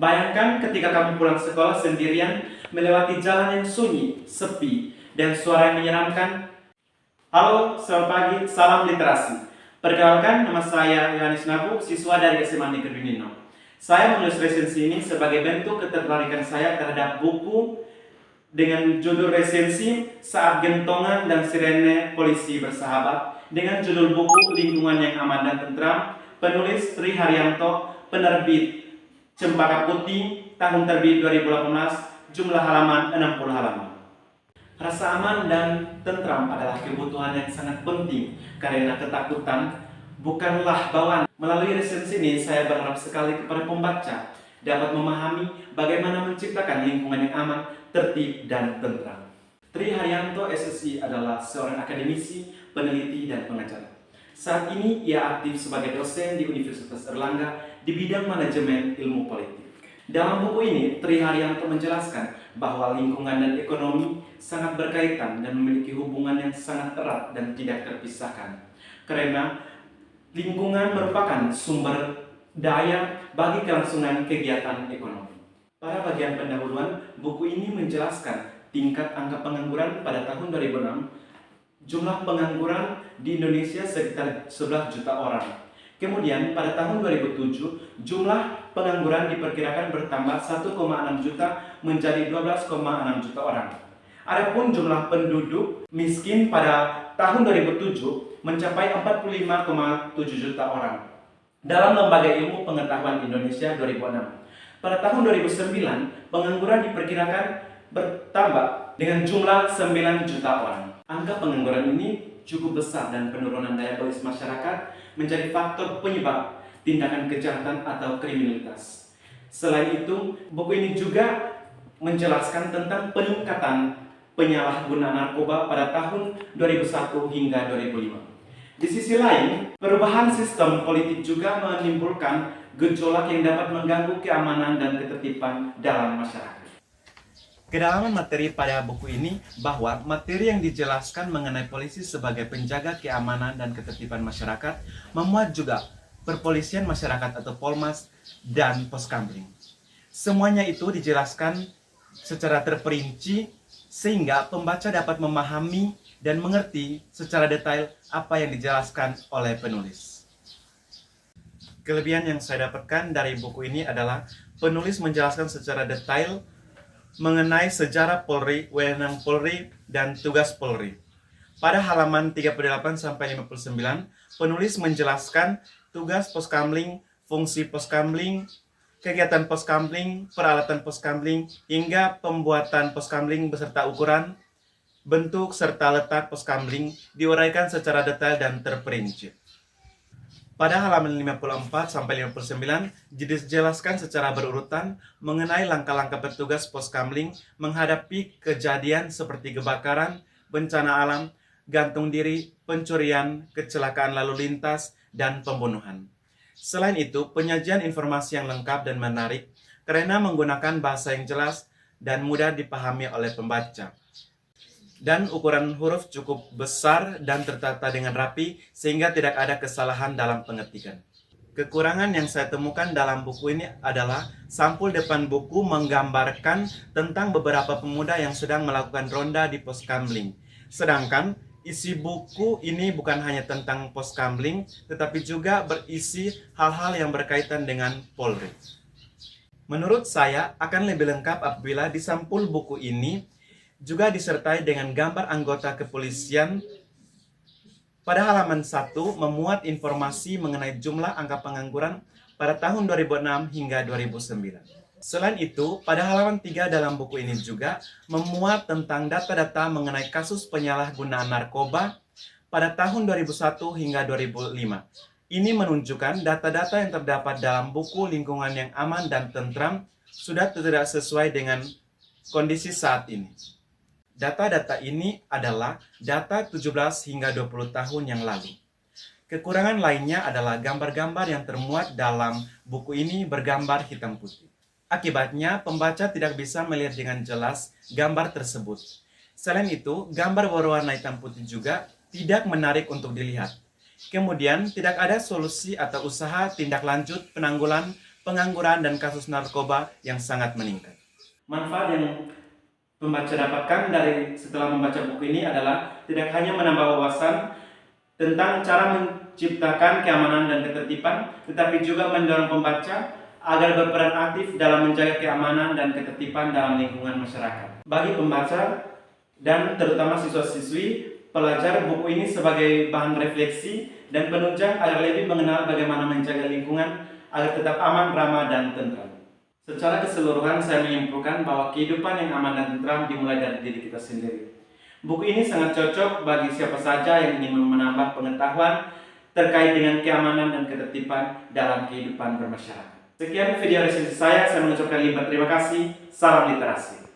Bayangkan ketika kamu pulang sekolah sendirian, melewati jalan yang sunyi, sepi, dan suara yang menyeramkan. Halo, selamat pagi, salam literasi. Perkenalkan, nama saya Yohanes Nabu, siswa dari SMA Negeri Nino. Saya menulis resensi ini sebagai bentuk ketertarikan saya terhadap buku dengan judul resensi Saat Gentongan dan Sirene Polisi Bersahabat, dengan judul buku Lingkungan yang Aman dan Tentram, penulis Tri Haryanto, penerbit Cempaka Putih, tahun terbit 2018, jumlah halaman 60 halaman. Rasa aman dan tentram adalah kebutuhan yang sangat penting karena ketakutan bukanlah bawaan. Melalui resensi ini saya berharap sekali kepada pembaca dapat memahami bagaimana menciptakan lingkungan yang aman, tertib, dan tentram. Tri Haryanto SSI adalah seorang akademisi, peneliti, dan pengacara. Saat ini ia aktif sebagai dosen di Universitas Erlangga di bidang manajemen ilmu politik. Dalam buku ini, Tri Haryanto menjelaskan bahwa lingkungan dan ekonomi sangat berkaitan dan memiliki hubungan yang sangat erat dan tidak terpisahkan. Karena lingkungan merupakan sumber daya bagi kelangsungan kegiatan ekonomi. Pada bagian pendahuluan, buku ini menjelaskan tingkat angka pengangguran pada tahun 2006. Jumlah pengangguran di Indonesia sekitar 11 juta orang. Kemudian pada tahun 2007, jumlah pengangguran diperkirakan bertambah 1,6 juta menjadi 12,6 juta orang. Adapun jumlah penduduk miskin pada tahun 2007 mencapai 45,7 juta orang. Dalam Lembaga Ilmu Pengetahuan Indonesia 2006, pada tahun 2009, pengangguran diperkirakan bertambah dengan jumlah 9 juta orang. Angka pengangguran ini cukup besar dan penurunan daya beli masyarakat menjadi faktor penyebab tindakan kejahatan atau kriminalitas. Selain itu, buku ini juga menjelaskan tentang peningkatan penyalahgunaan narkoba pada tahun 2001 hingga 2005. Di sisi lain, perubahan sistem politik juga menimbulkan gejolak yang dapat mengganggu keamanan dan ketertiban dalam masyarakat. Kedalaman materi pada buku ini bahwa materi yang dijelaskan mengenai polisi sebagai penjaga keamanan dan ketertiban masyarakat memuat juga perpolisian masyarakat atau Polmas dan Poskamling. Semuanya itu dijelaskan secara terperinci sehingga pembaca dapat memahami dan mengerti secara detail apa yang dijelaskan oleh penulis. Kelebihan yang saya dapatkan dari buku ini adalah penulis menjelaskan secara detail mengenai sejarah Polri, wewenang Polri, dan tugas Polri. Pada halaman 38-59, penulis menjelaskan tugas Poskamling, fungsi Poskamling, kegiatan Poskamling, peralatan Poskamling, hingga pembuatan Poskamling beserta ukuran, bentuk, serta letak Poskamling diuraikan secara detail dan terperinci. Pada halaman 54-59, dijelaskan secara berurutan mengenai langkah-langkah petugas Poskamling menghadapi kejadian seperti kebakaran, bencana alam, gantung diri, pencurian, kecelakaan lalu lintas, dan pembunuhan. Selain itu, penyajian informasi yang lengkap dan menarik karena menggunakan bahasa yang jelas dan mudah dipahami oleh pembaca. Dan ukuran huruf cukup besar dan tertata dengan rapi sehingga tidak ada kesalahan dalam pengetikan. Kekurangan yang saya temukan dalam buku ini adalah sampul depan buku menggambarkan tentang beberapa pemuda yang sedang melakukan ronda di Poskamling. Sedangkan isi buku ini bukan hanya tentang Poskamling, tetapi juga berisi hal-hal yang berkaitan dengan Polri. Menurut saya akan lebih lengkap apabila di sampul buku ini juga disertai dengan gambar anggota kepolisian. Pada halaman 1 memuat informasi mengenai jumlah angka pengangguran pada tahun 2006 hingga 2009. Selain itu, pada halaman 3 dalam buku ini juga memuat tentang data-data mengenai kasus penyalahgunaan narkoba pada tahun 2001 hingga 2005. Ini menunjukkan data-data yang terdapat dalam buku Lingkungan yang Aman dan Tentram sudah tidak sesuai dengan kondisi saat ini. Data-data ini adalah data 17 hingga 20 tahun yang lalu. Kekurangan lainnya adalah gambar-gambar yang termuat dalam buku ini bergambar hitam putih. Akibatnya, pembaca tidak bisa melihat dengan jelas gambar tersebut. Selain itu, gambar berwarna hitam putih juga tidak menarik untuk dilihat. Kemudian, tidak ada solusi atau usaha tindak lanjut penanggulangan pengangguran, dan kasus narkoba yang sangat meningkat. Manfaat yang pembaca dapatkan dari setelah membaca buku ini adalah tidak hanya menambah wawasan tentang cara menciptakan keamanan dan ketertiban, tetapi juga mendorong pembaca agar berperan aktif dalam menjaga keamanan dan ketertiban dalam lingkungan masyarakat. Bagi pembaca dan terutama siswa-siswi, pelajar, buku ini sebagai bahan refleksi dan penunjang agar lebih mengenal bagaimana menjaga lingkungan agar tetap aman, ramah, dan tentram. Secara keseluruhan, saya menyimpulkan bahwa kehidupan yang aman dan tentram dimulai dari diri kita sendiri. Buku ini sangat cocok bagi siapa saja yang ingin menambah pengetahuan terkait dengan keamanan dan ketertiban dalam kehidupan bermasyarakat. Sekian video resensi saya mengucapkan terima kasih. Salam literasi.